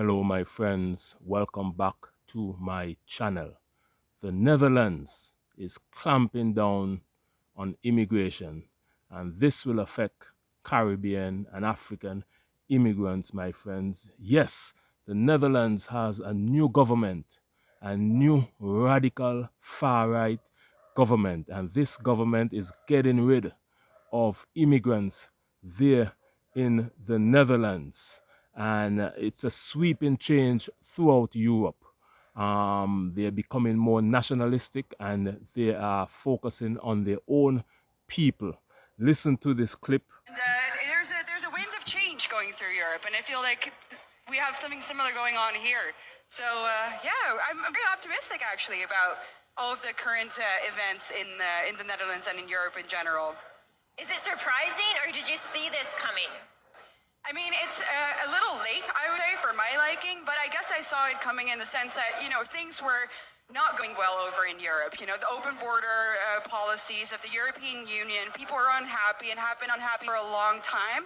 Hello my friends, welcome back to my channel. The Netherlands is clamping down on immigration, and this will affect Caribbean and African immigrants, my friends. Yes, the Netherlands has a new government, a new radical far-right government, and this government is getting rid of immigrants there in the Netherlands. And it's a sweeping change throughout Europe. They're becoming more nationalistic and they are focusing on their own people. Listen to this clip. And there's a wind of change going through Europe, and I feel like we have something similar going on here. So yeah, I'm very optimistic actually about all of the current events in the Netherlands and in Europe in general. Is it surprising, or did you see this coming? I mean, it's a little late, I would say, for my liking, but I guess I saw it coming in the sense that, things were not going well over in Europe. The open border policies of the European Union, people are unhappy and have been unhappy for a long time.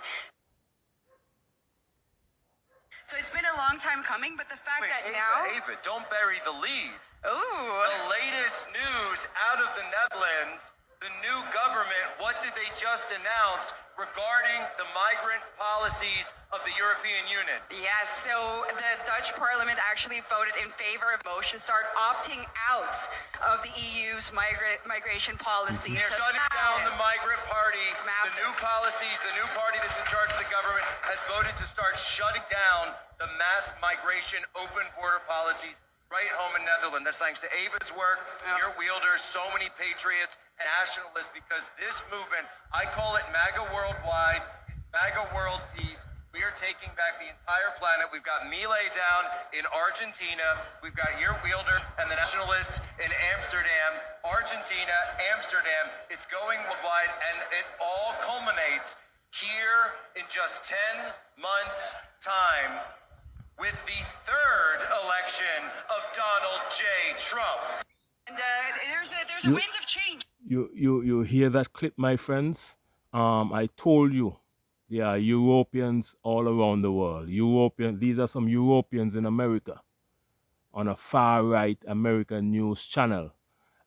So it's been a long time coming, but the fact that now... Ava, don't bury the lead. Ooh. The latest news out of the Netherlands, the new government, what did they just announce regarding the migrant policies of the European Union? Yes, so the Dutch parliament actually voted in favor of motion to start opting out of the EU's migration policies. They're shutting down the migrant party. The new policies, the new party that's in charge of the government has voted to start shutting down the mass migration open border policies right home in Netherlands. That's thanks to Ava's work, your wielders, so many patriots and nationalists, because this movement, I call it MAGA Worldwide, it's MAGA World Peace. We are taking back the entire planet. We've got Milei down in Argentina. We've got your wielder and the nationalists in Amsterdam, Argentina, Amsterdam. It's going worldwide, and it all culminates here in just 10 months' time with the third election of Donald J. Trump. And there's a wind of change. You hear that clip, my friends? I told you there are Europeans all around the world. These are some Europeans in America on a far-right American news channel.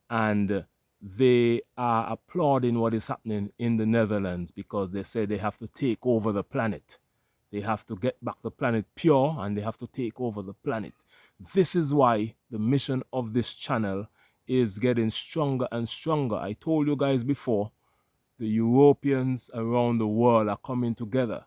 And they are applauding what is happening in the Netherlands because they say they have to take over the planet. They have to get back the planet pure and they have to take over the planet. This is why the mission of this channel is getting stronger and stronger. I told you guys before, the Europeans around the world are coming together.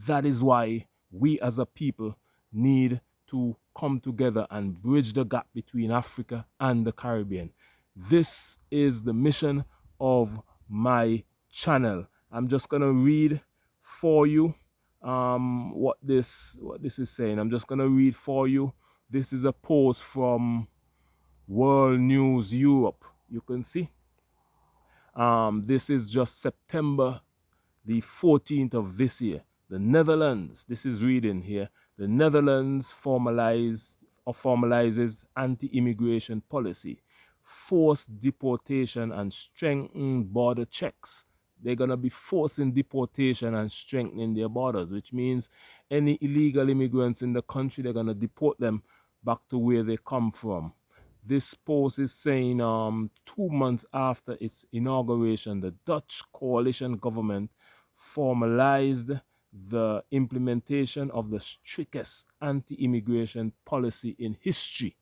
That is why we as a people need to come together and bridge the gap between Africa and the Caribbean. This is the mission of my channel. I'm just gonna read for you what this is saying. I'm just gonna read for you. This is a post from World News Europe. You can see. This is just September the 14th of this year. The Netherlands, this is reading here, the Netherlands formalizes anti-immigration policy, forced deportation and strengthened border checks. They're going to be forcing deportation and strengthening their borders, which means any illegal immigrants in the country, they're going to deport them back to where they come from. This post is saying 2 months after its inauguration, the Dutch coalition government formalized the implementation of the strictest anti-immigration policy in history.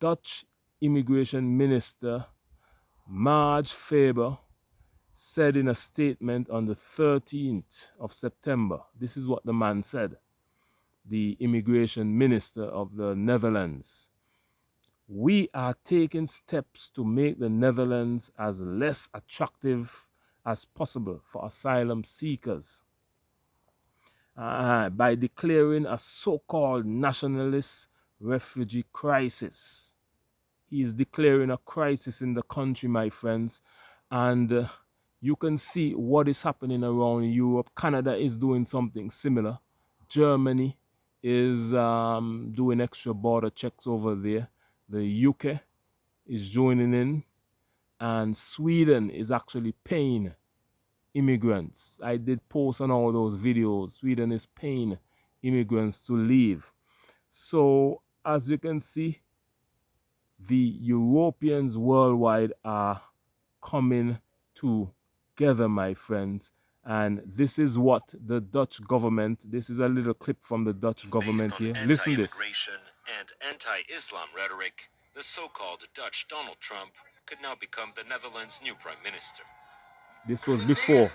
Dutch Immigration Minister Marg Faber said in a statement on the 13th of September, this is what the man said, the immigration minister of the Netherlands: "We are taking steps to make the Netherlands as less attractive as possible for asylum seekers by declaring a so-called nationalist refugee crisis." He is declaring a crisis in the country, my friends, and you can see what is happening around Europe. Canada is doing something similar. Germany is doing extra border checks over there. The UK is joining in, and Sweden is actually paying immigrants. I did post on all those videos. Sweden is paying immigrants to leave. So as you can see, the Europeans worldwide are coming together, my friends. And this is what the Dutch government, this is a little clip from the Dutch government here. Listen this. Anti-immigration and anti-Islam rhetoric, the so-called Dutch Donald Trump could now become the Netherlands' new prime minister. This was before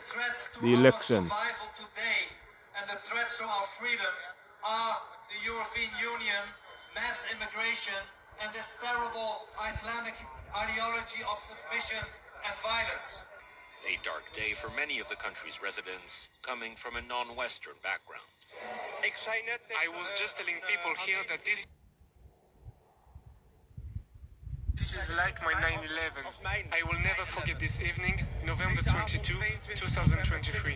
the election. Survival today and the threats to our freedom are the European Union, mass immigration, and this terrible Islamic ideology of submission and violence. A dark day for many of the country's residents coming from a non-Western background. I was just telling people here that this is like my 9/11. I will never forget this evening, November 22, 2023.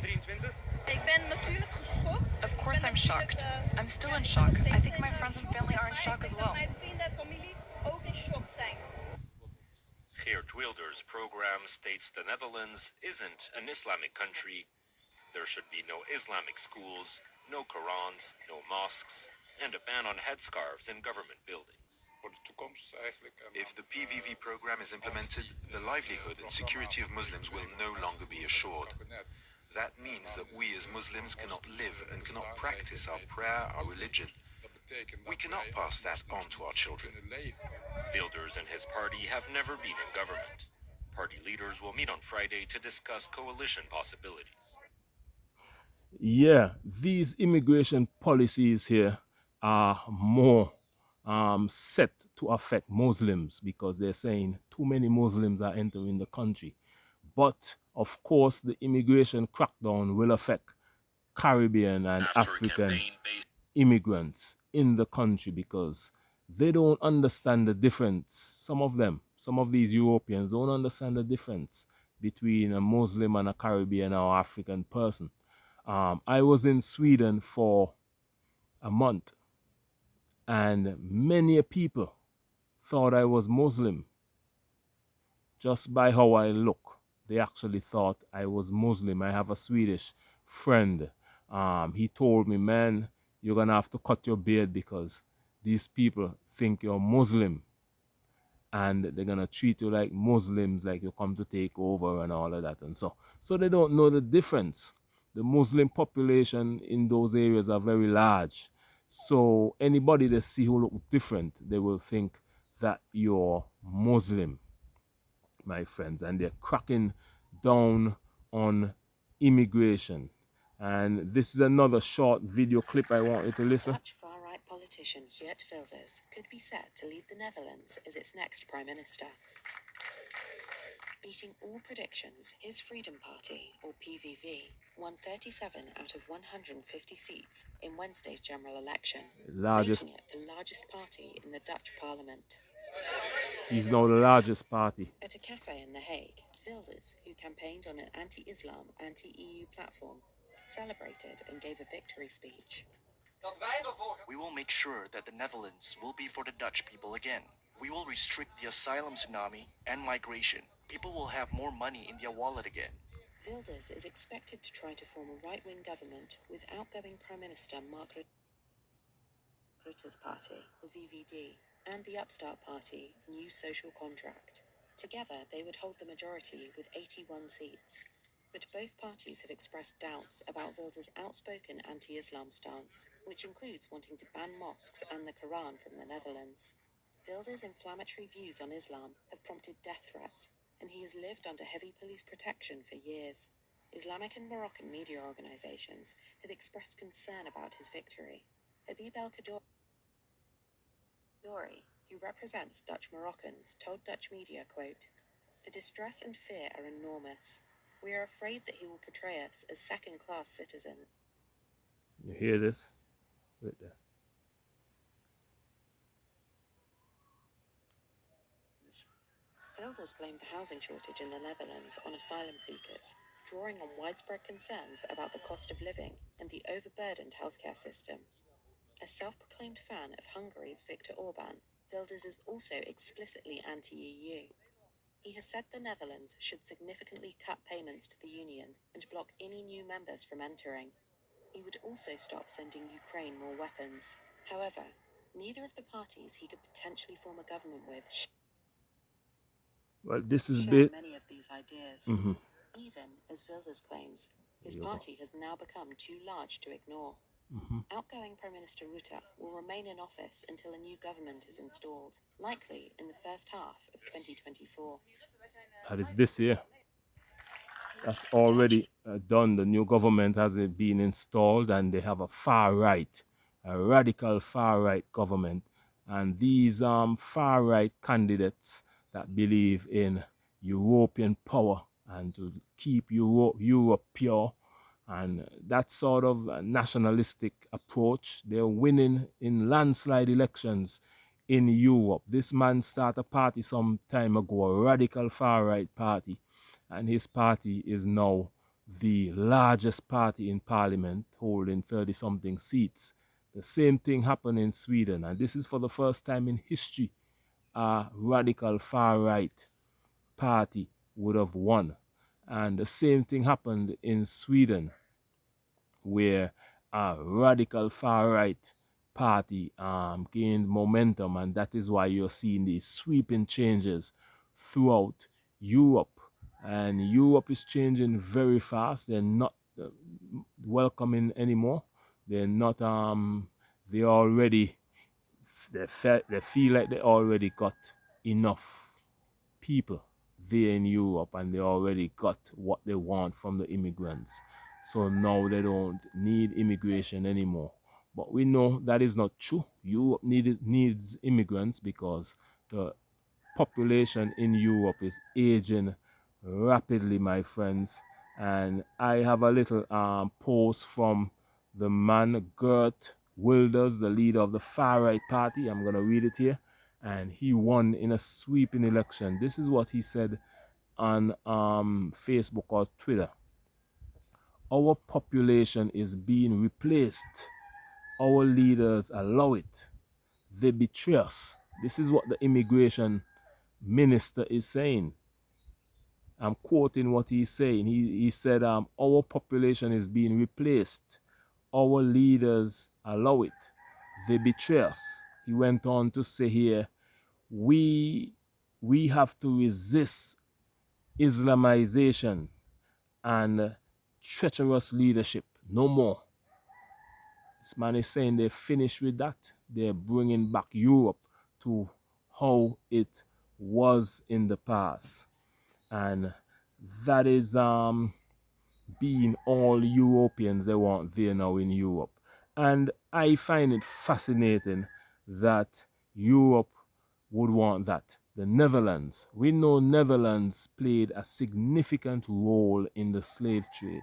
Of course I'm shocked. I'm still in shock. I think my friends and family are in shock as well. Geert Wilders' program states the Netherlands isn't an Islamic country. There should be no Islamic schools, no Qurans, no mosques, and a ban on headscarves in government buildings. If the PVV program is implemented, the livelihood and security of Muslims will no longer be assured. That means that we as Muslims cannot live and cannot practice our prayer, our religion. We cannot pass that on to our children. Wilders and his party have never been in government. Party leaders will meet on Friday to discuss coalition possibilities. Yeah, these immigration policies here are more set to affect Muslims because they're saying too many Muslims are entering the country. But of course, the immigration crackdown will affect Caribbean and African immigrants in the country because they don't understand the difference. Some of these Europeans don't understand the difference between a Muslim and a Caribbean or African person. I was in Sweden for a month and many people thought I was Muslim just by how I look. They actually thought I was Muslim. I have a Swedish friend. He told me, man, you're going to have to cut your beard because these people think you're Muslim and they're going to treat you like Muslims, like you come to take over and all of that. And so they don't know the difference. The Muslim population in those areas are very large. So anybody they see who look different, they will think that you're Muslim, my friends. And they're cracking down on immigration. And this is another short video clip I want you to listen. Dutch far-right politician Geert Wilders could be set to lead the Netherlands as its next prime minister. Beating all predictions, his Freedom Party, or PVV, won 37 out of 150 seats in Wednesday's general election, making it the largest party in the Dutch parliament. He's now the largest party. At a cafe in The Hague, Wilders, who campaigned on an anti-Islam, anti-EU platform, celebrated and gave a victory speech. We will make sure that the Netherlands will be for the Dutch people again. We will restrict the asylum tsunami and migration. People will have more money in their wallet again. Wilders is expected to try to form a right-wing government with outgoing Prime Minister Mark Rutte's party, the VVD, and the upstart party, New Social Contract. Together, they would hold the majority with 81 seats. But both parties have expressed doubts about Wilders' outspoken anti-Islam stance, which includes wanting to ban mosques and the Quran from the Netherlands. Wilders' inflammatory views on Islam have prompted death threats, and he has lived under heavy police protection for years. Islamic and Moroccan media organizations have expressed concern about his victory. Habib El Kaddouri, who represents Dutch Moroccans, told Dutch media, quote, "The distress and fear are enormous. We are afraid that he will portray us as second-class citizens." You hear this? Right there. Wilders blamed the housing shortage in the Netherlands on asylum seekers, drawing on widespread concerns about the cost of living and the overburdened healthcare system. A self-proclaimed fan of Hungary's Viktor Orban, Wilders is also explicitly anti-EU. He has said the Netherlands should significantly cut payments to the Union and block any new members from entering. He would also stop sending Ukraine more weapons. However, neither of the parties he could potentially form a government with Well, this is share many of these ideas. Even as Wilders claims, his party has now become too large to ignore. Outgoing Prime Minister Rutte will remain in office until a new government is installed, likely in the first half of 2024. That is this year. That's already done. The new government has been installed, and they have a radical far right government. And these far right candidates that believe in European power and to keep Europe pure, and that sort of nationalistic approach, they're winning in landslide elections in Europe. This man started a party some time ago, a radical far right party, and his party is now the largest party in parliament, holding 30-something seats. The same thing happened in Sweden, and this is for the first time in history a radical far-right party would have won. And the same thing happened in Sweden, where a radical far-right party gained momentum, and that is why you're seeing these sweeping changes throughout Europe. And Europe is changing very fast. They're not welcoming anymore. They're not. They already. They feel like they already got enough people there in Europe, and they already got what they want from the immigrants. So now they don't need immigration anymore. But we know that is not true. Europe needs immigrants because the population in Europe is aging rapidly, my friends. And I have a little post from the man Geert Wilders, the leader of the far-right party. I'm going to read it here. And he won in a sweeping election. This is what he said on Facebook or Twitter. Our population is being replaced. Our leaders allow it. They betray us. This is what the immigration minister is saying. I'm quoting what he's saying. He said, our population is being replaced. Our leaders allow it. They betray us. He went on to say here, we have to resist Islamization and treacherous leadership. No more. This man is saying they're finished with that. They're bringing back Europe to how it was in the past. And that is being all Europeans they want there now in Europe. And I find it fascinating that Europe would want that. The Netherlands, we know Netherlands played a significant role in the slave trade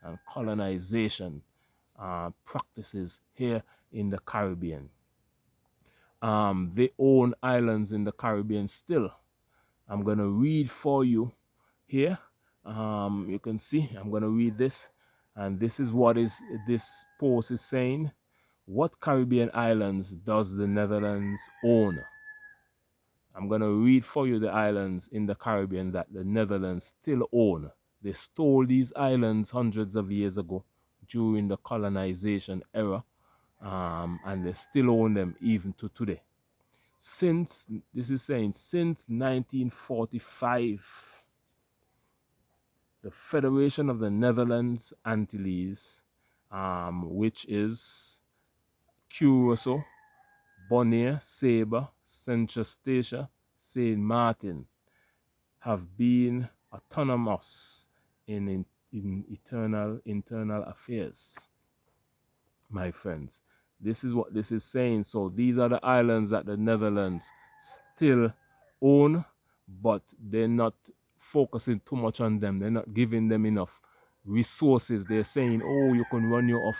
and colonization practices here in the Caribbean. They own islands in the Caribbean still. I'm going to read for you here. You can see, I'm going to read this. And this is what this post is saying. What Caribbean islands does the Netherlands own? I'm going to read for you the islands in the Caribbean that the Netherlands still own. They stole these islands hundreds of years ago during the colonization era, and they still own them even to today. Since 1945, the Federation of the Netherlands Antilles, which is Curaçao, Bonaire, Saba, Saint Eustatia, Saint Martin, have been autonomous in internal affairs, my friends. This is what this is saying. So these are the islands that the Netherlands still own, but they're not focusing too much on them. They're not giving them enough resources. They're saying, oh, you can run your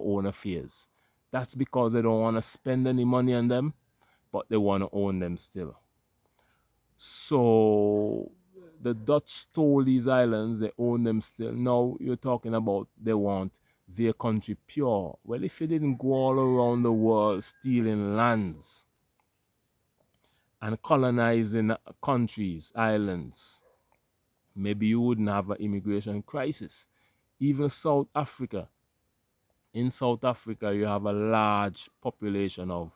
own affairs. That's because they don't want to spend any money on them, but they want to own them still. So the Dutch stole these islands, they own them still. Now you're talking about they want their country pure. Well, if you didn't go all around the world stealing lands and colonizing countries, islands, maybe you wouldn't have an immigration crisis. Even South Africa In South Africa, you have a large population of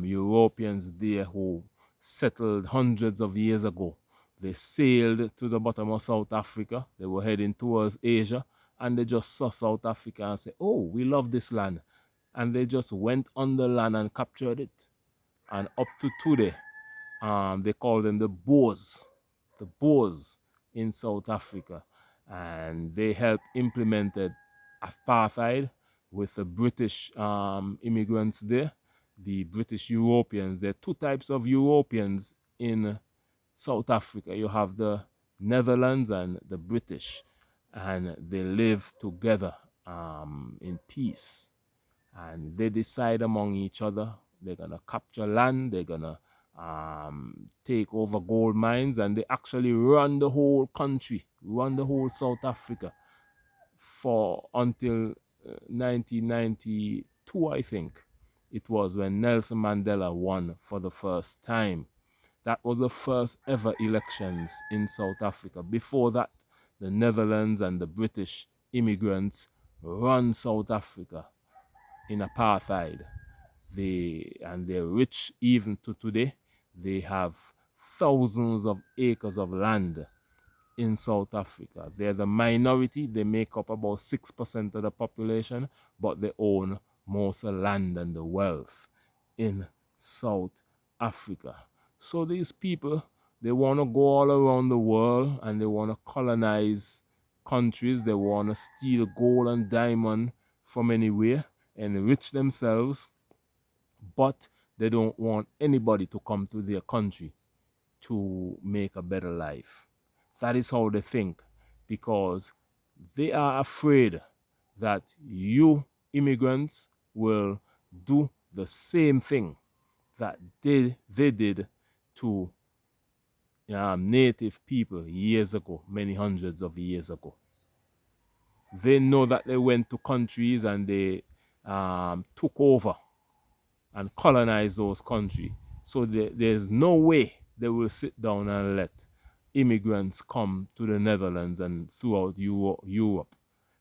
Europeans there who settled hundreds of years ago. They sailed to the bottom of South Africa. They were heading towards Asia, and they just saw South Africa and said, "Oh, we love this land." And they just went on the land and captured it. And up to today, they call them the Boers in South Africa. And they helped implemented apartheid with the British immigrants there, the British Europeans. There are two types of Europeans in South Africa. You have the Netherlands and the British, and they live together in peace. And they decide among each other they're gonna capture land, they're gonna take over gold mines, and they actually run the whole country, run the whole South Africa for until 1992, I think it was, when Nelson Mandela won for the first time. That was the first ever elections in South Africa. Before that, the Netherlands and the British immigrants run South Africa in apartheid. They're rich even to today. They have thousands of acres of land in South Africa. They're the minority. They make up about 6% of the population, but they own most of the land and the wealth in South Africa. So these people, they want to go all around the world and they want to colonize countries. They want to steal gold and diamond from anywhere and enrich themselves, but they don't want anybody to come to their country to make a better life. That is how they think, because they are afraid that you immigrants will do the same thing that they did to native people years ago, many hundreds of years ago. They know that they went to countries and they took over and colonized those countries. So there's no way they will sit down and let immigrants come to the Netherlands and throughout Europe,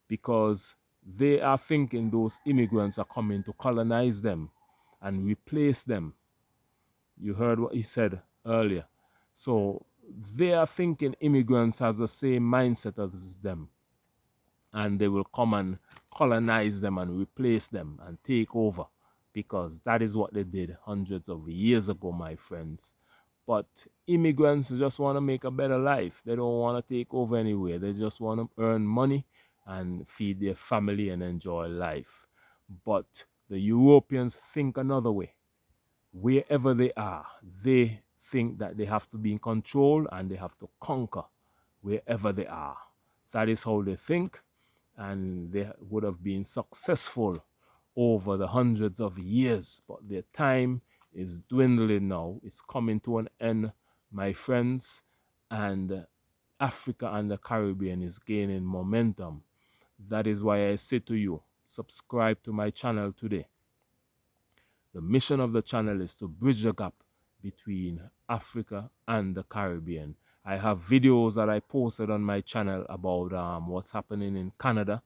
because they are thinking those immigrants are coming to colonize them and replace them. You heard what he said earlier. So they are thinking immigrants has the same mindset as them, and they will come and colonize them and replace them and take over, because that is what they did hundreds of years ago, my friends. But immigrants just want to make a better life. They don't want to take over anywhere. They just want to earn money and feed their family and enjoy life. But the Europeans think another way. Wherever they are, they think that they have to be in control and they have to conquer wherever they are. That is how they think, and they would have been successful over the hundreds of years, but their time is dwindling now. It's coming to an end, my friends, and Africa and the Caribbean is gaining momentum. That is why I say to you, subscribe to my channel today. The mission of the channel is to bridge the gap between Africa and the Caribbean. I have videos that I posted on my channel about what's happening in Canada,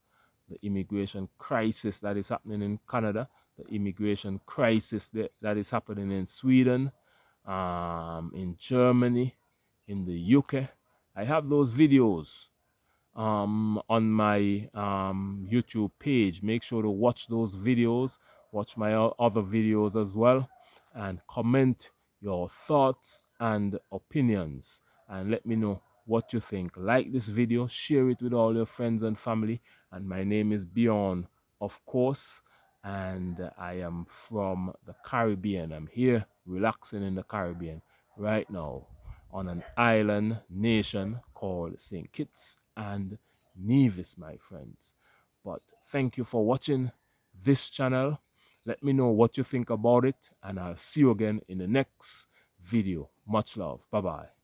the immigration crisis that is happening in Canada, the immigration crisis that is happening in Sweden, in Germany, in the UK. I have those videos on my YouTube page. Make sure to watch those videos, watch my other videos as well, and comment your thoughts and opinions, and let me know what you think. Like this video, share it with all your friends and family. And my name is Bjorn, of course, and I am from the Caribbean. I'm here relaxing in the Caribbean right now on an island nation called St. Kitts and Nevis, my friends. But thank you for watching this channel. Let me know what you think about it, and I'll see you again in the next video. Much love. Bye-bye.